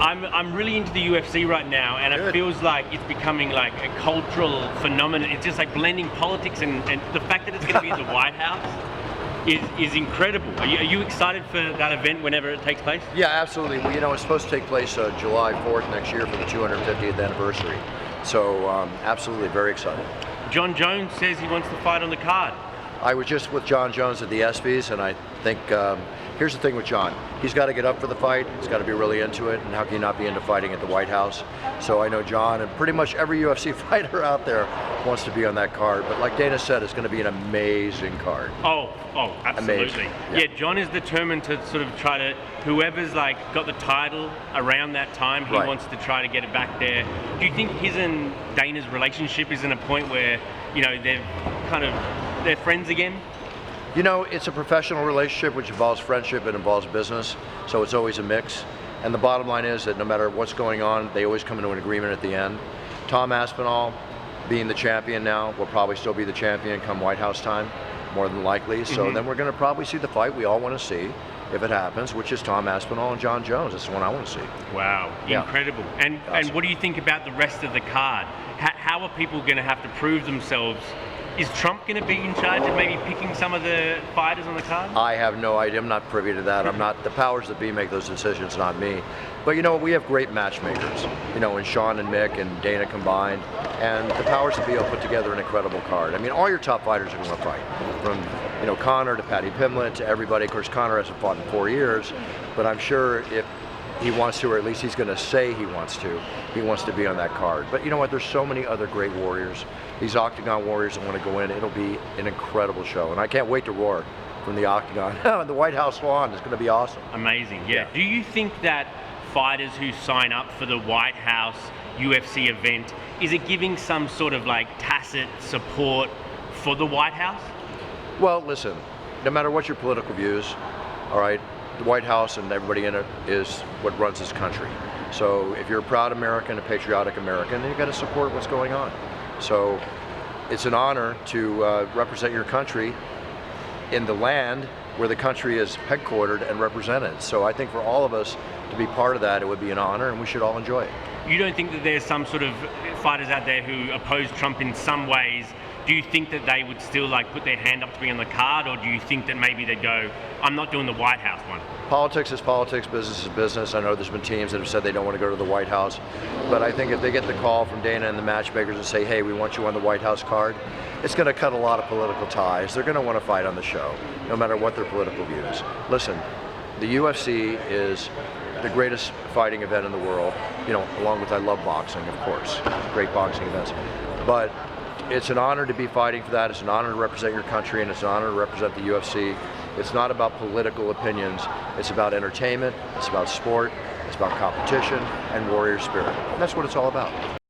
I'm really into the UFC right now, and Good. it feels like it's becoming like a cultural phenomenon. It's just like blending politics and the fact that it's going to be at the White House is incredible. Are you excited for that event whenever it takes place? Yeah, absolutely. Well, you know, it's supposed to take place July 4th next year for the 250th anniversary. So, absolutely, very excited. Jon Jones says he wants to fight on the card. I was just with Jon Jones at the ESPYs, and I think here's the thing with Jon. He's got to get up for the fight. He's got to be really into it, and how can you not be into fighting at the White House? So I know Jon and pretty much every UFC fighter out there wants to be on that card. But like Dana said, it's going to be an amazing card. Oh, absolutely. Amazing. Yeah, Jon is determined to sort of try to, whoever's like got the title around that time, he wants to try to get it back there. Do you think his and Dana's relationship is in a point where, you know, they're friends again? You know, it's a professional relationship which involves friendship, it involves business, so it's always a mix. And the bottom line is that no matter what's going on, they always come into an agreement at the end. Tom Aspinall, being the champion now, will probably still be the champion come White House time, more than likely. So then we're going to probably see the fight we all want to see, if it happens, which is Tom Aspinall and Jon Jones. That's the one I want to see. Wow, incredible. And Awesome. And what do you think about the rest of the card? How are people going to have to prove themselves? Is Trump going to be in charge of maybe picking some of the fighters on the card? I have no idea. I'm not privy to that. I'm not. The powers that be make those decisions, not me. But you know, we have great matchmakers. You know, in Sean and Mick and Dana combined, and the powers that be will put together an incredible card. I mean, all your top fighters are going to fight, from Conor to Paddy Pimblett to everybody. Of course, Conor hasn't fought in 4 years, but I'm sure if he wants to, or at least he's going to say he wants to be on that card. But you know what? There's so many other great warriors. These Octagon warriors that want to go in. It'll be an incredible show, and I can't wait to roar from the Octagon. The White House lawn is going to be awesome. Amazing, yeah. Do you think that fighters who sign up for the White House UFC event, is it giving some sort of like tacit support for the White House? Well, listen, no matter what your political views, all right, the White House and everybody in it is what runs this country. So if you're a proud American, a patriotic American, then you've got to support what's going on. So it's an honor to represent your country in the land where the country is headquartered and represented. So I think for all of us to be part of that, it would be an honor, and we should all enjoy it. You don't think that there's some sort of fighters out there who oppose Trump in some ways? Do you think that they would still like put their hand up to be on the card, or do you think that maybe they'd go, I'm not doing the White House one? Politics is politics, business is business. I know there's been teams that have said they don't want to go to the White House, but I think if they get the call from Dana and the matchmakers and say, hey, we want you on the White House card, it's going to cut a lot of political ties. They're going to want to fight on the show, no matter what their political views. Listen, the UFC is the greatest fighting event in the world, along with I love boxing, of course, great boxing events. But it's an honor to be fighting for that. It's an honor to represent your country, and it's an honor to represent the UFC. It's not about political opinions. It's about entertainment. It's about sport. It's about competition and warrior spirit. And that's what it's all about.